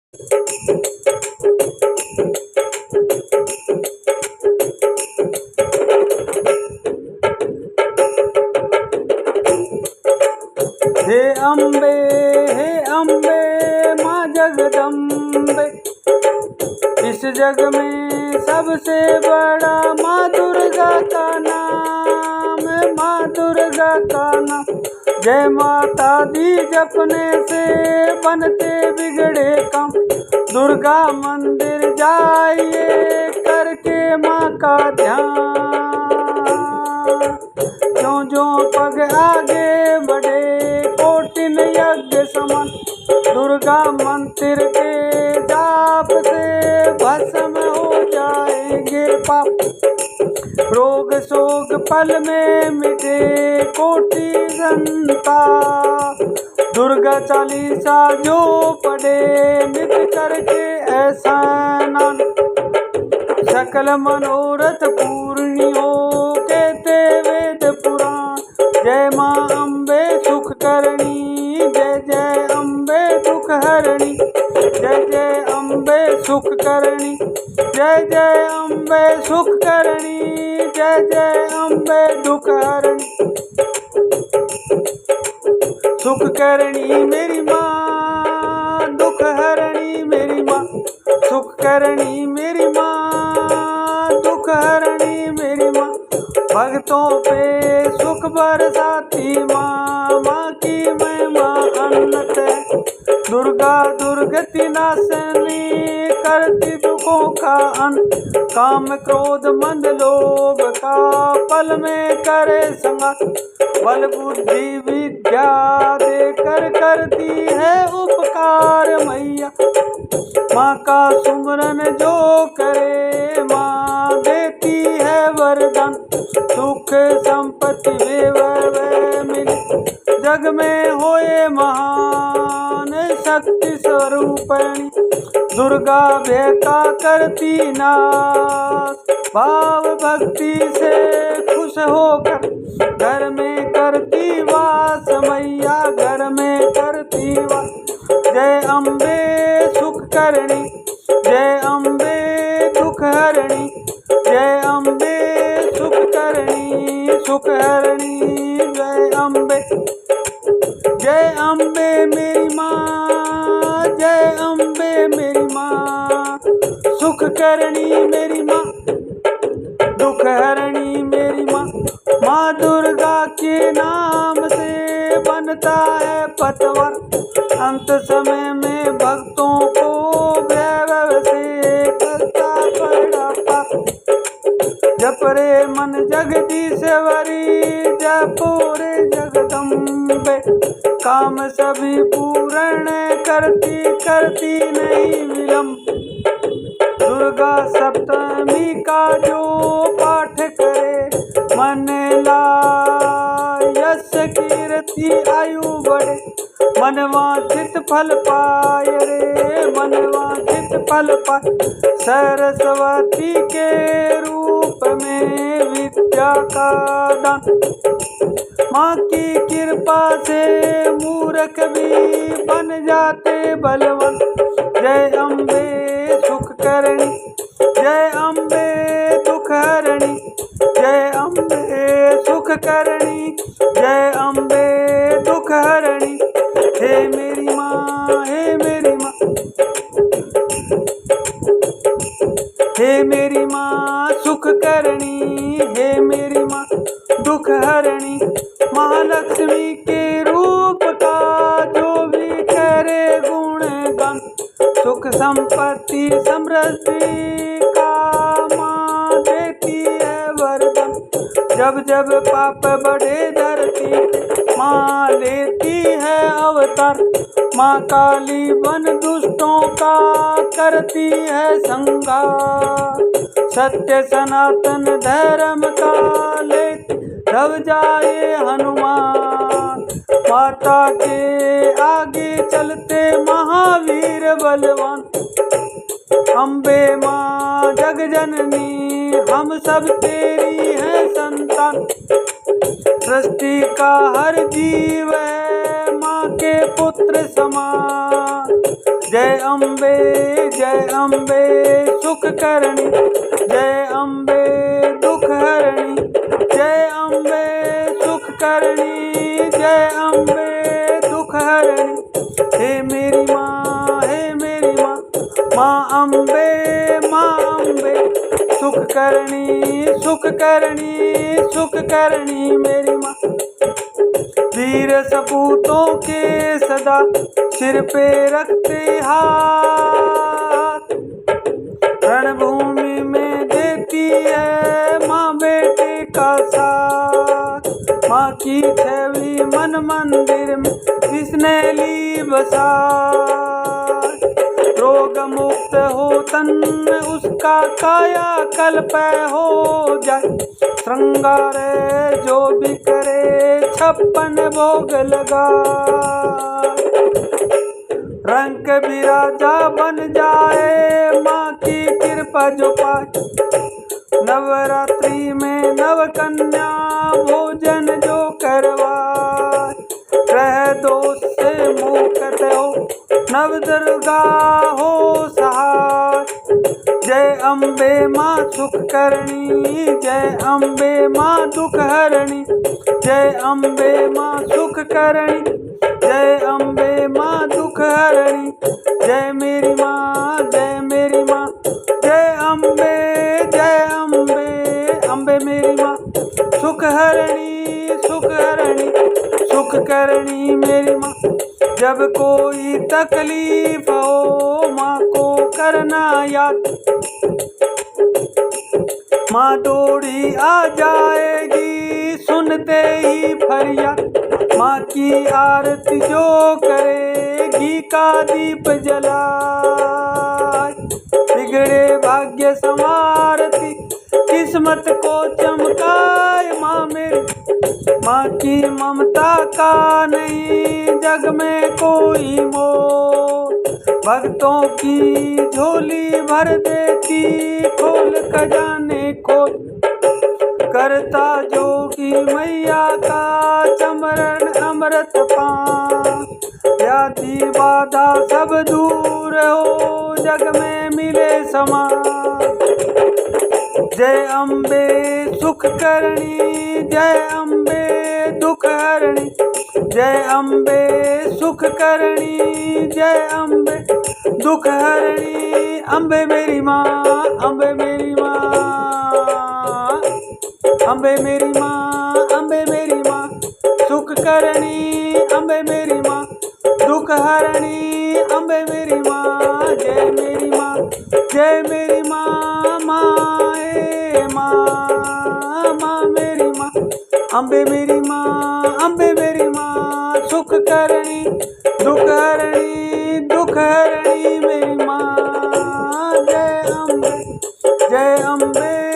हे अम्बे माँ जगदम्बे, इस जग में सबसे बड़ा माँ दुर्गा का नाम है, माँ दुर्गा का नाम। जय माता दी जपने से बनते बिगड़े काम, दुर्गा मंदिर जाइए करके माँ का ध्यान। जो पग आगे बढ़े कोटिन यज्ञ समान, दुर्गा मंदिर के जाप से भस्म हो जाएंगे पाप। रोग शोक पल में मिटे कोटि जनता, दुर्गा चालीसा जो पढ़े नित करके ऐसा नाम। सकल मनोरथ पूर्ण हो कहते वेद पुराण, जय माँ अम्बे सुख करणी, जय जय अम्बे दुख हरणी, जय जय अम्बे सुख करणी, जय जय अम्बे सुख करणी, जय जय अम्बे दुख हरणी। सुख करणी मेरी माँ, दुख हरणी मेरी माँ, सुख करणी मेरी माँ, दुख हरणी मेरी माँ। भक्तों पे सुख बरसाती माँ, माँ की महिमा अनंत है। दुर्गा दुर्गति नाशनी करती दुखों का अंत, काम क्रोध मंद लोभ का पल में करे संहार। बल बुद्धि विद्या देकर करती है उपकार मैया, माँ का सुमरन जो करे माँ देती है वरदान। सुख संपत्ति वैभव मिले जग में होए महान, शक्ति स्वरूपणी दुर्गा भय का करती नाश। भाव भक्ति से खुश होकर घर में करती वास मैया, घर में करती वास। जय अम्बे सुख करणी, जय अम्बे दुख हरणी, जय अम्बे सुख करणी सुख हरणी, जय अम्बे। जय अम्बे मेरी माँ, जय अम्बे मेरी माँ, सुख करणी मेरी माँ, दुख हरणी मेरी माँ। माँ दुर्गा के नाम से बनता है पतवार, अंत समय में भक्तों को वैभव से करता पड़ा पार। जप रे मन जगदीश्वरी, जपो रे जगदम्बे, काम सभी पूर्ण करती करती नहीं विलम्ब। दुर्गा सप्तमी का जो पाठ करे मन लायस कीर्ति आयु बढ़े, मनवांछित फल पाए रे मनवांछित फल पाए। सरस्वती के रूप में विद्या का दान, माँ की कृपा से मूर्ख भी बन जाते बलवान। जय अम्बे सुख करणी, जय अम्बे दुख हरणी, जय अम्बे सुख करणी, जय अम्बे दुख हरणी। हे मेरी माँ, हे मेरी माँ, हे मेरी माँ सुख करणी, हे मेरी माँ दुख हरणी। महालक्ष्मी के रूप का जो भी करे गुणगान, सुख संपत्ति समृद्धि का माँ देती है वरदान। जब जब पाप बढ़े धरती माँ लेती है अवतार, माँ काली बन दुष्टों का करती है संहार। सत्य सनातन धर्म का ले दब जाए हनुमान, माता के आगे चलते महावीर बलवान। अम्बे माँ जग जननी हम सब तेरी है संतान, सृष्टि का हर जीव है माँ के पुत्र समान। जय अम्बे सुख करणी, जय अम्बे दुख हरणी, जय अम्बे सुख करणी, जय अम्बे दुख हरणी। हे मेरी माँ, हे मेरी माँ, माँ अम्बे सुख करणी, सुख करणी, सुख करणी मेरी माँ। वीर सपूतों के सदा सिर पे रखते हाथ, रणभूमि में देती है माँ बेटे का साथ। माँ की छवि मन मंदिर में जिसने ली बसा, रोग मुक्त हो तन उसका काया कल्प हो जाए। श्रृंगार जो भी करे 56 भोग लगा, रंग बिराजा बन जाए माँ की कृपा जो पाए। नवरात्रि में नव कन्या भोजन जो करवाए, ग्रह दोष से मुक्त हो नव दुर्गा हो सहाय। जय अम्बे माँ सुख करणी, जय अम्बे माँ दुख हरणी, जय अम्बे माँ सुख करणी, जय अम्बे माँ दुख हरणी। जय मेरी माँ, जय मेरी माँ, जय अम्बे, जय अम्बे, अम्बे मेरी माँ सुख हरणी, सुख हरणी, सुख करणी मेरी माँ। जब कोई तकलीफ हो माँ को करना याद, माँ दौड़ी आ जाएगी सुनते ही फरियाद। माँ की आरती जो करे घी का दीप जलाए, बिगड़े भाग्य संवारती किस्मत को चमकाए। माँ मेरी, माँ की ममता का नहीं जग में कोई मोल, भक्तों की झोली भर देती खोल खजाने खोल। करता जोगी मैया का चमरण अमृत पान, व्याधि बाधा सब दूर हो जग में मिले समान। जय अम्बे सुख करणी, जय अम्बे दुख हरणी, जय अम्बे सुख करणी, जय अम्बे दुख हरणी। अम्बे मेरी माँ, अम्बे मेरी माँ, अम्बे मेरी माँ, अम्बे मेरी माँ सुख करणी, अम्बे मेरी माँ दुख हरणी, अम्बे मेरी माँ। जय मेरी माँ, जय मेरी माँ, माँ ए माँ, माँ मेरी माँ, अम्बे मेरी माँ, अम्बे मेरी माँ सुख करणी, दुख हरणी, दुख हरणी मेरी माँ। जय अम्बे, जय अम्बे।